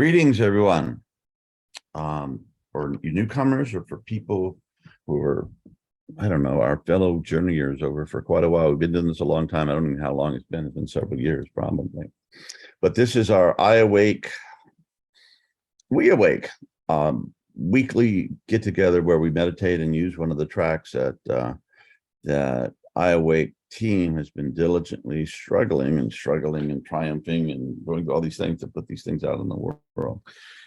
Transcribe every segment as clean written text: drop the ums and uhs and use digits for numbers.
Greetings, everyone. For you newcomers or for people who are, I don't know, our fellow journeyers over for quite a while. We've been doing this a long time. I don't know how long it's been. It's been several years, probably. But this is our WeAwake weekly get together where we meditate and use one of the tracks that WeAwake team has been diligently struggling and triumphing and doing all these things to put these things out in the world.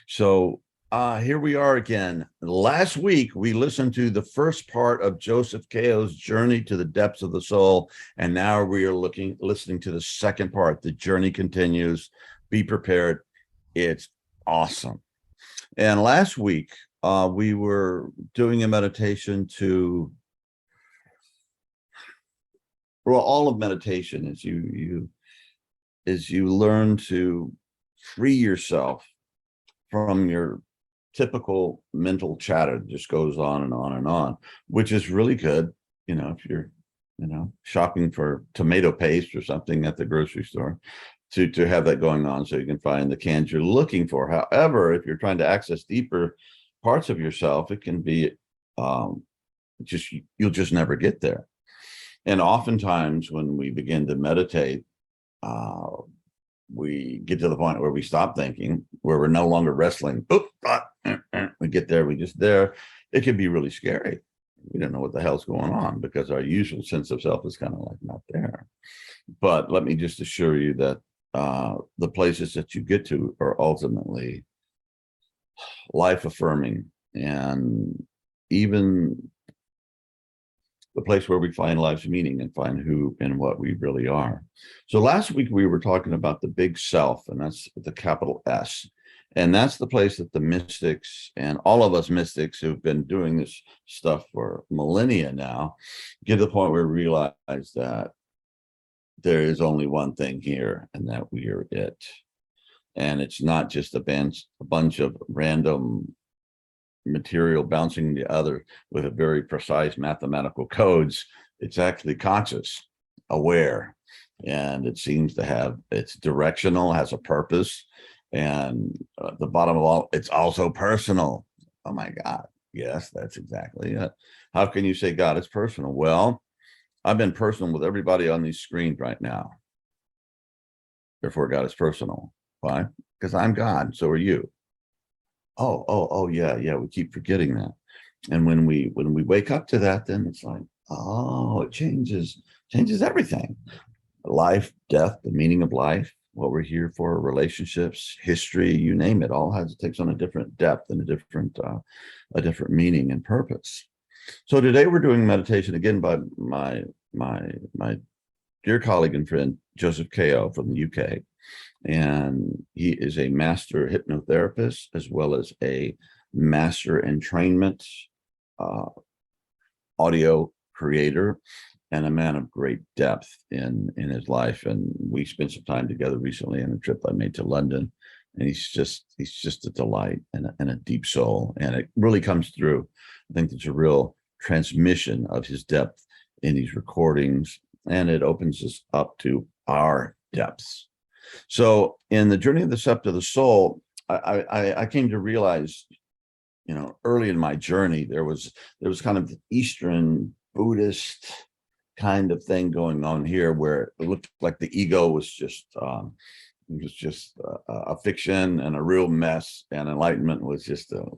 So here we are again. Last week, we listened to the first part of Joseph Cao's journey to the depths of the soul. And now we are listening to the second part. The journey continues. Be prepared. It's awesome. And last week, we were doing a meditation to, well, all of meditation is you learn to free yourself from your typical mental chatter that just goes on and on and on, which is really good, if you're, shopping for tomato paste or something at the grocery store, to have that going on so you can find the cans you're looking for. However, if you're trying to access deeper parts of yourself, it can be you'll just never get there. And oftentimes when we begin to meditate, we get to the point where we stop thinking, where we're no longer wrestling. We get there, we just there. It can be really scary. We don't know what the hell's going on because our usual sense of self is kind of like not there. But let me just assure you that the places that you get to are ultimately life affirming, and even the place where we find life's meaning and find who and what we really are. So last week we were talking about the big self, and that's with the capital S. And that's the place that the mystics and all of us mystics who've been doing this stuff for millennia now get to the point where we realize that there is only one thing here, and that we are it. And it's not just a bunch of random material bouncing the other with a very precise mathematical codes. It's actually conscious, aware, and it seems to have, it's directional, has a purpose, and the bottom of all, it's also personal. Oh my God, yes, that's exactly it. How can you say God is personal? Well, I've been personal with everybody on these screens right now. Therefore, God is personal. Why? Because I'm God, so are you. Oh, yeah. We keep forgetting that. And when we wake up to that, then it's like, oh, it changes everything. Life, death, the meaning of life, what we're here for, relationships, history, you name it, all takes on a different depth and a different meaning and purpose. So today we're doing meditation again by my dear colleague and friend, Joseph Cao from the UK. And he is a master hypnotherapist as well as a master entrainment audio creator, and a man of great depth in his life. And we spent some time together recently on a trip I made to London, and he's just a delight and a deep soul, and it really comes through. I think there's a real transmission of his depth in these recordings, and it opens us up to our depths. So in the journey of the Sept of the Soul, I came to realize, early in my journey, there was kind of the Eastern Buddhist kind of thing going on here, where it looked like the ego was just a fiction and a real mess, and enlightenment was just to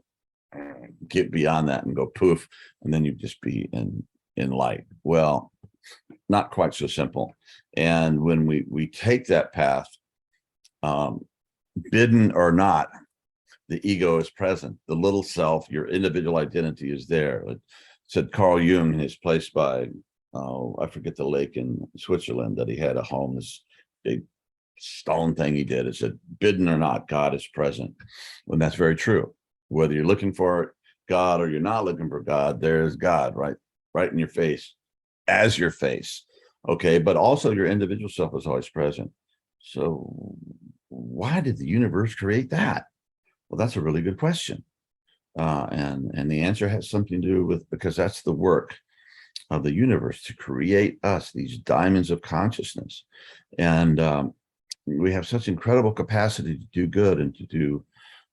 get beyond that and go poof, and then you'd just be in light. Well, not quite so simple. And when we take that path, bidden or not, the ego is present. The little self, your individual identity, is there. It said Carl Jung in his place by, I forget the lake in Switzerland, that he had a home, this big stone thing he did. It said, bidden or not, God is present. And that's very true. Whether you're looking for God or you're not looking for God, there's God right in your face, as your face. Okay, but also your individual self is always present. So why did the universe create that? Well, that's a really good question. And the answer has something to do with, because that's the work of the universe, to create us, these diamonds of consciousness. And we have such incredible capacity to do good and to do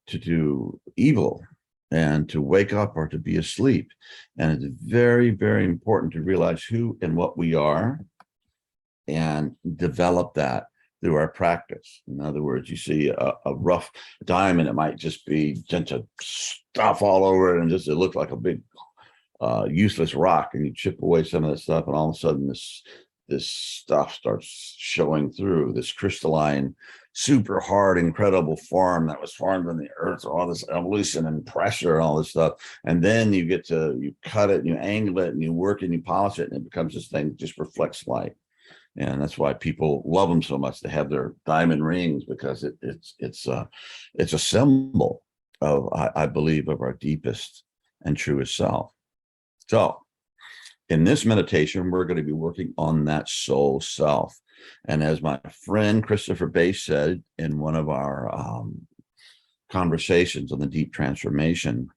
to do evil and to wake up or to be asleep. And it's very, very important to realize who and what we are and develop that through our practice. In other words, you see a rough diamond, it might just be a bunch of stuff all over it, and just it looks like a big useless rock, and you chip away some of that stuff, and all of a sudden this stuff starts showing through, this crystalline, super hard, incredible form that was formed in the earth, all this evolution and pressure and all this stuff. And then you cut it and you angle it and you work and you polish it, and it becomes this thing that just reflects light. And that's why people love them so much. They have their diamond rings, because it's a symbol of, I believe, of our deepest and truest self. So in this meditation, we're going to be working on that soul self. And as my friend Christopher Bass said in one of our conversations on the Deep Transformation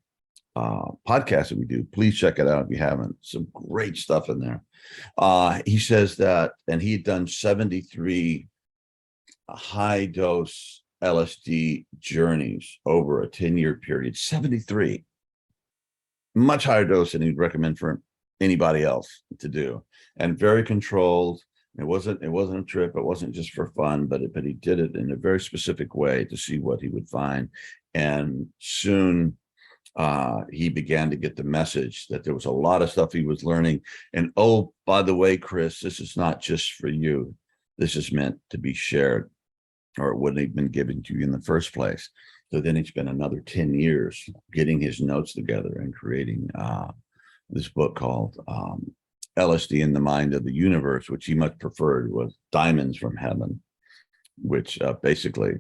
podcast that we do, please check it out if you haven't. Some great stuff in there. He says that, and he had done 73 high dose LSD journeys over a 10-year period. 73, much higher dose than he'd recommend for anybody else to do, and very controlled. It wasn't a trip. It wasn't just for fun, but he did it in a very specific way to see what he would find. And soon he began to get the message that there was a lot of stuff he was learning. And oh, by the way, Chris, this is not just for you. This is meant to be shared, or it wouldn't have been given to you in the first place. So then he spent another 10 years getting his notes together and creating this book called LSD in the Mind of the Universe, which he much preferred was Diamonds from Heaven, which basically,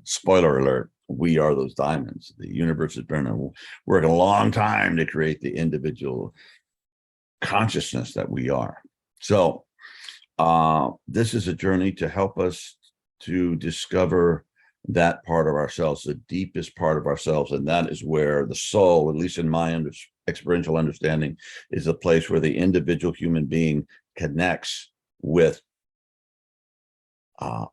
spoiler alert, we are those diamonds. The universe has been working a long time to create the individual consciousness that we are. So this is a journey to help us to discover that part of ourselves, the deepest part of ourselves. And that is where the soul, at least in my experiential understanding, is a place where the individual human being connects with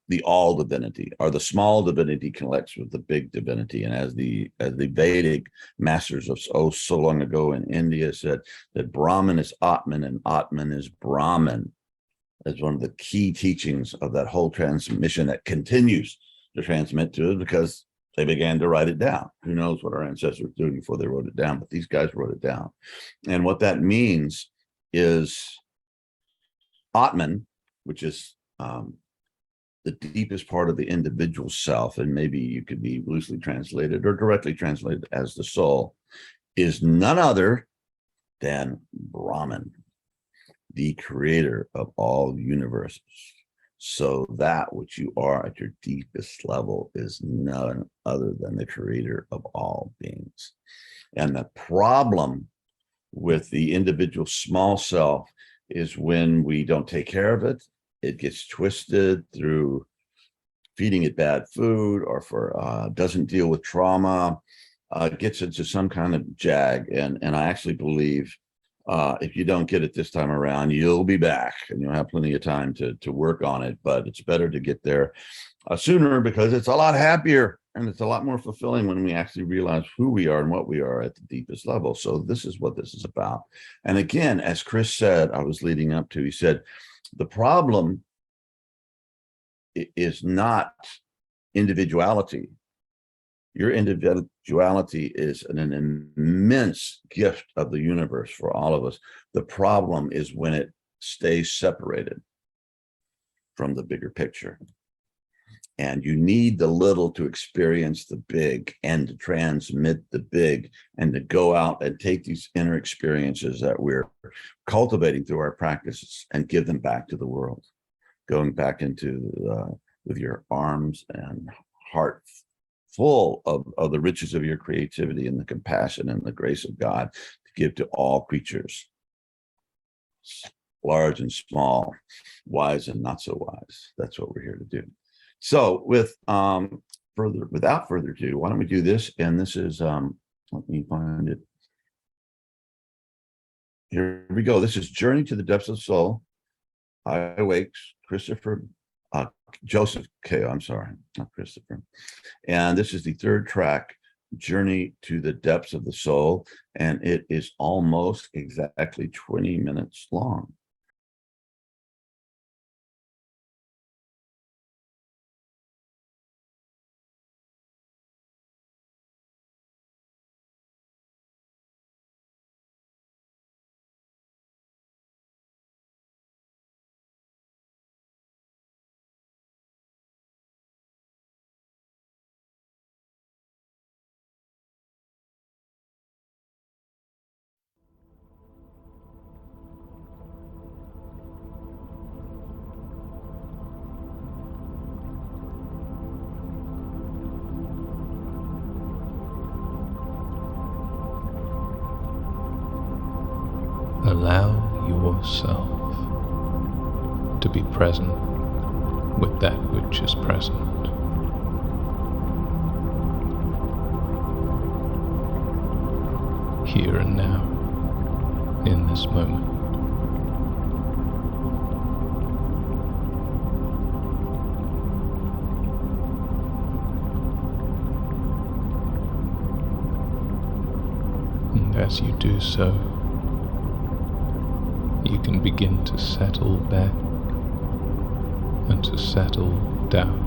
the all divinity, or the small divinity connects with the big divinity. And as the Vedic masters of so long ago in India said, that Brahman is Atman and Atman is Brahman, as one of the key teachings of that whole transmission that continues to transmit to us, because they began to write it down. Who knows what our ancestors were doing before they wrote it down, but these guys wrote it down. And what that means is Atman, which is the deepest part of the individual self, and maybe you could be loosely translated or directly translated as the soul, is none other than Brahman, the creator of all universes. So that which you are at your deepest level is none other than the creator of all beings. And the problem with the individual small self is when we don't take care of it, it gets twisted through feeding it bad food, or for doesn't deal with trauma, gets into some kind of jag. And I actually believe if you don't get it this time around, you'll be back and you'll have plenty of time to work on it. But it's better to get there sooner, because it's a lot happier and it's a lot more fulfilling when we actually realize who we are and what we are at the deepest level. So this is what this is about. And again, as Chris said, I was leading up to, he said, the problem is not individuality. Your individuality is an immense gift of the universe for all of us. The problem is when it stays separated from the bigger picture. And you need the little to experience the big, and to transmit the big, and to go out and take these inner experiences that we're cultivating through our practices and give them back to the world. Going back into with your arms and heart full of the riches of your creativity and the compassion and the grace of God to give to all creatures, large and small, wise and not so wise. That's what we're here to do. So without further ado, why don't we do this? And this is, let me find it. Here we go. This is Journey to the Depths of the Soul. WeAwake, Christopher Joseph K. I'm sorry, not Christopher. And this is the third track, Journey to the Depths of the Soul, and it is almost exactly 20 minutes long. Allow yourself to be present with that which is present. Here and now, in this moment. And as you do so, you can begin to settle back and to settle down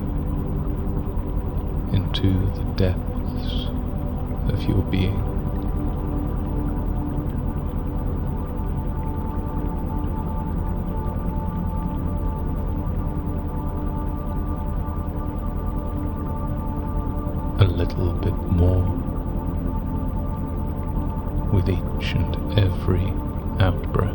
into the depths of your being. A little bit more with each and every out-breath.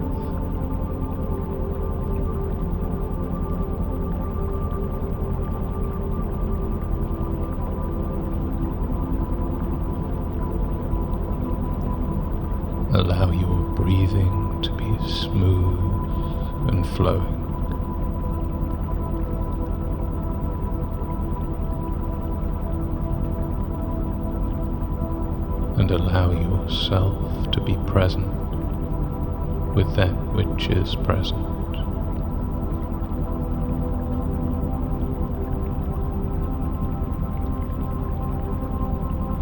Allow your breathing to be smooth and flowing. And allow yourself to be present with that which is present.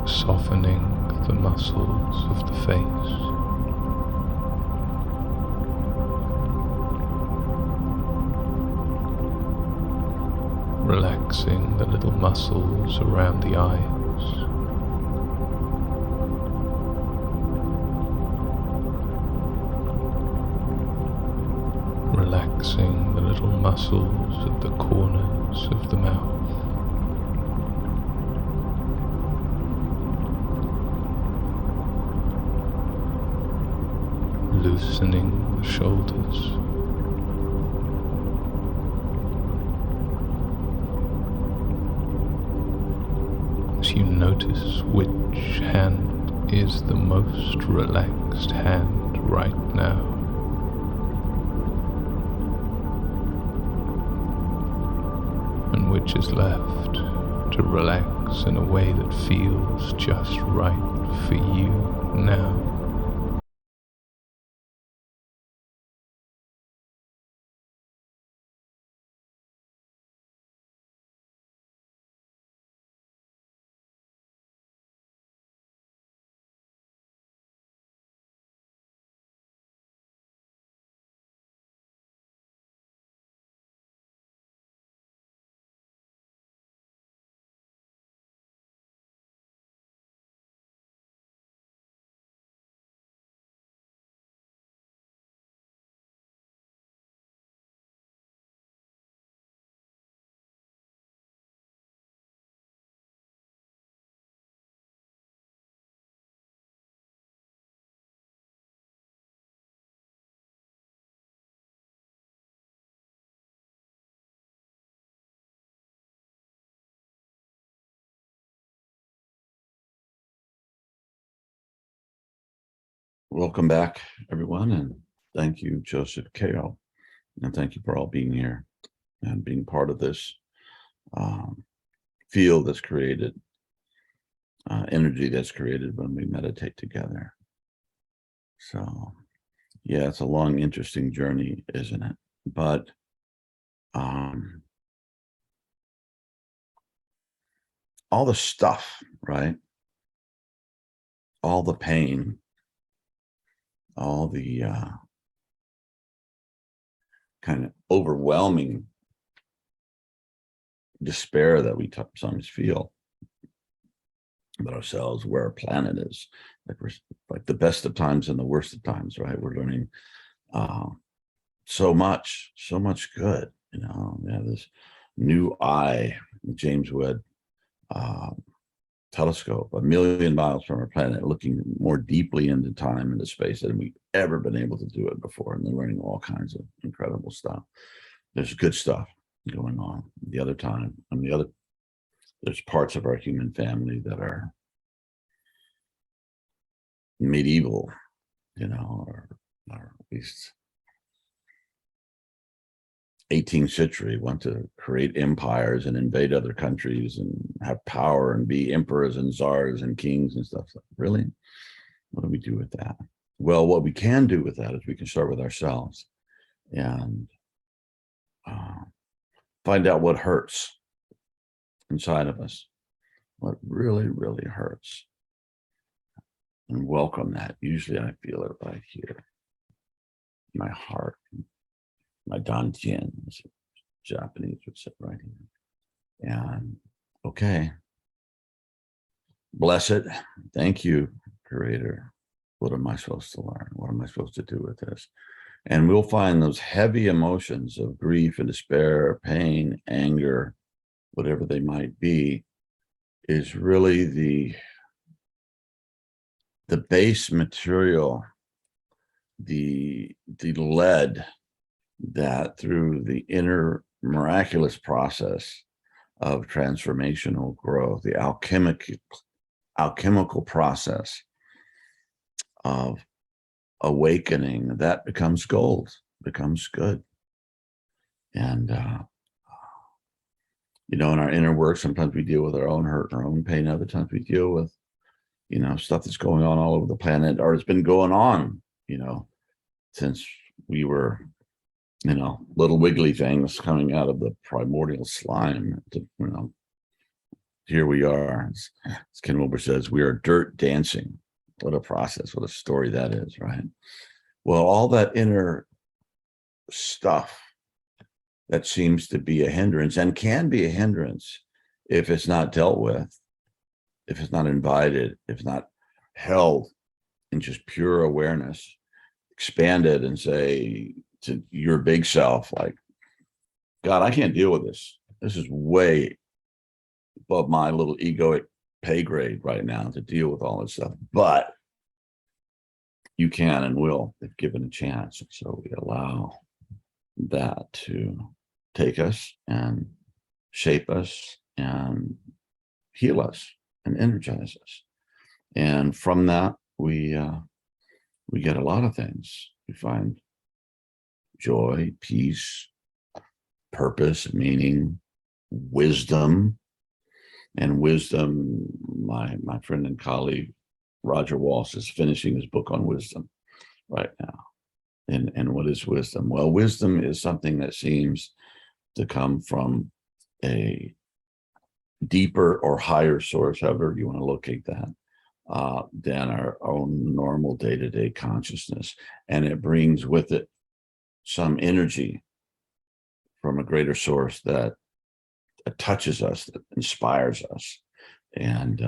Softening the muscles of the face. Relaxing the little muscles around the eyes. Relaxing the little muscles at the corners of the mouth. Loosening the shoulders. As you notice which hand is the most relaxed hand right now. And which is left to relax in a way that feels just right for you now. Welcome back, everyone, and thank you, Joseph K.O. And thank you for all being here and being part of this field that's created, energy that's created when we meditate together. So, yeah, it's a long, interesting journey, isn't it? But all the stuff, right? All the pain, all the kind of overwhelming despair that we sometimes feel about ourselves, where our planet is. Like we're like the best of times and the worst of times, right? We're learning so much good, you know. Yeah, this new eye, James Webb telescope, 1,000,000 miles from our planet, looking more deeply into time and into space than we've ever been able to do it before. And they're learning all kinds of incredible stuff. There's good stuff going on. The other time, there's parts of our human family that are medieval, you know, or at least 18th century, want to create empires and invade other countries and have power and be emperors and czars and kings and stuff. Really? What do we do with that? Well, what we can do with that is we can start with ourselves and find out what hurts inside of us, what really, really hurts, and welcome that. Usually I feel it right here, my heart, my dantian, as Japanese would say, right here. And okay, bless it. Thank you, Creator. What am I supposed to learn? What am I supposed to do with this? And we'll find those heavy emotions of grief and despair, pain, anger, whatever they might be, is really the base material, the lead that through the inner miraculous process of transformational growth, the alchemical process of awakening, that becomes gold, becomes good. And you know, in our inner work, sometimes we deal with our own hurt, our own pain. Other times we deal with, you know, stuff that's going on all over the planet, or it's been going on, you know, since we were, you know, little wiggly things coming out of the primordial slime. To, you know, here we are. As Ken Wilber says, we are dirt dancing. What a process, what a story that is, right? Well, all that inner stuff that seems to be a hindrance, and can be a hindrance if it's not dealt with, if it's not invited, if it's not held in just pure awareness, expanded and say to your big self, like, God, I can't deal with this. This is way above my little egoic pay grade right now to deal with all this stuff. But you can and will if given a chance. So we allow that to take us and shape us and heal us and energize us. And from that, we get a lot of things. We find joy, peace, purpose, meaning, wisdom. And wisdom, my friend and colleague, Roger Walsh, is finishing his book on wisdom right now. And what is wisdom? Well, wisdom is something that seems to come from a deeper or higher source, however you want to locate that, than our own normal day-to-day consciousness. And it brings with it some energy from a greater source that touches us, that inspires us. And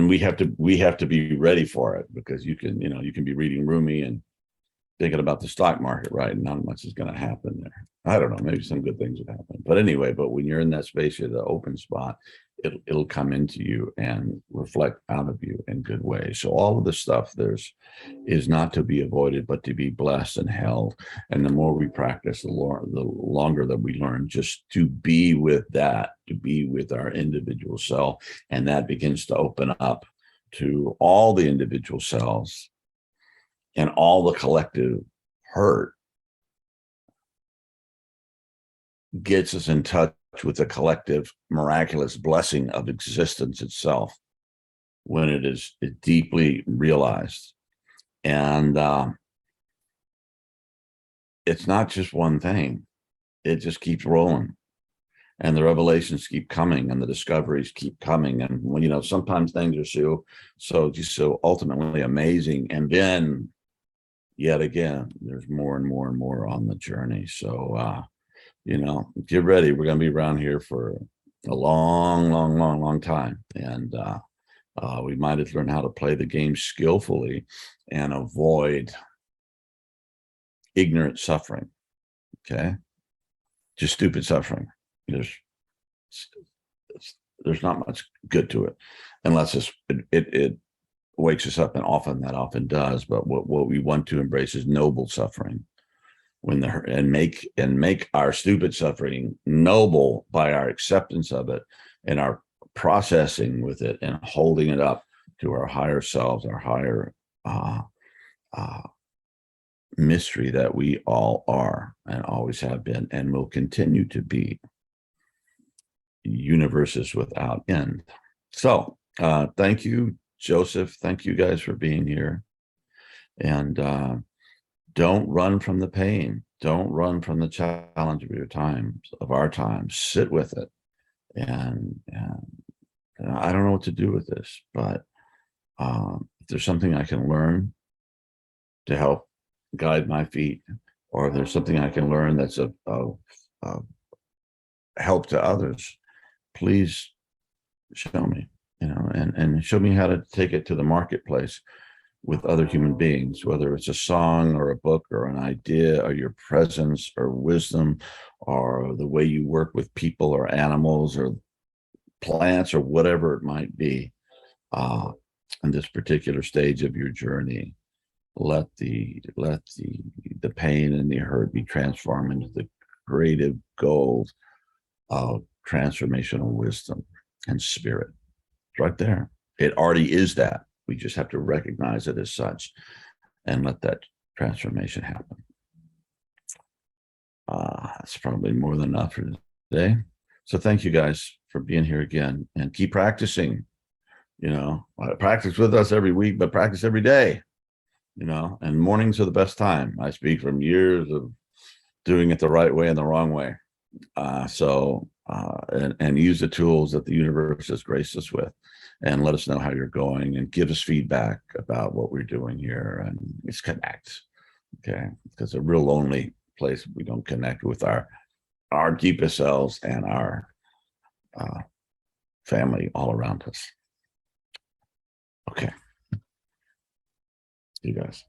we have to be ready for it, because you can be reading Rumi and thinking about the stock market, right? And not much is going to happen there. I don't know, maybe some good things would happen. But anyway, but when you're in that space, you're the open spot, it'll come into you and reflect out of you in good ways. So all of the stuff is not to be avoided, but to be blessed and held. And the more we practice, the longer that we learn just to be with that, to be with our individual self. And that begins to open up to all the individual selves and all the collective hurt, gets us in touch with the collective miraculous blessing of existence itself when it is deeply realized. And it's not just one thing, it just keeps rolling. and the revelations keep coming and the discoveries keep coming. And when, you know, sometimes things are just so ultimately amazing. And then yet again, there's more and more and more on the journey. So, you know, get ready. We're going to be around here for a long time. And we might have learned how to play the game skillfully and avoid ignorant suffering. Okay. Just stupid suffering. There's not much good to it unless it wakes us up, and often does. But what we want to embrace is noble suffering, and make our stupid suffering noble by our acceptance of it and our processing with it and holding it up to our higher selves, our higher mystery that we all are and always have been and will continue to be, universes without end. So thank you, Joseph. Thank you guys for being here. And don't run from the pain. Don't run from the challenge of our time. Sit with it. And I don't know what to do with this, but if there's something I can learn to help guide my feet, or if there's something I can learn that's of help to others, please show me, you know, and show me how to take it to the marketplace with other human beings, whether it's a song or a book or an idea or your presence or wisdom or the way you work with people or animals or plants or whatever it might be. In this particular stage of your journey, let the pain and the hurt be transformed into the creative gold of transformational wisdom and spirit. It's right there. It already is that. We just have to recognize it as such and let that transformation happen. That's probably more than enough for today. So thank you guys for being here again, and keep practicing. You know, practice with us every week, but practice every day. You know, and mornings are the best time. I speak from years of doing it the right way and the wrong way. And use the tools that the universe has graced us with, and let us know how you're going and give us feedback about what we're doing here, and let's connect. Okay. Because a real lonely place if we don't connect with our deepest selves and our family all around us. Okay. You guys.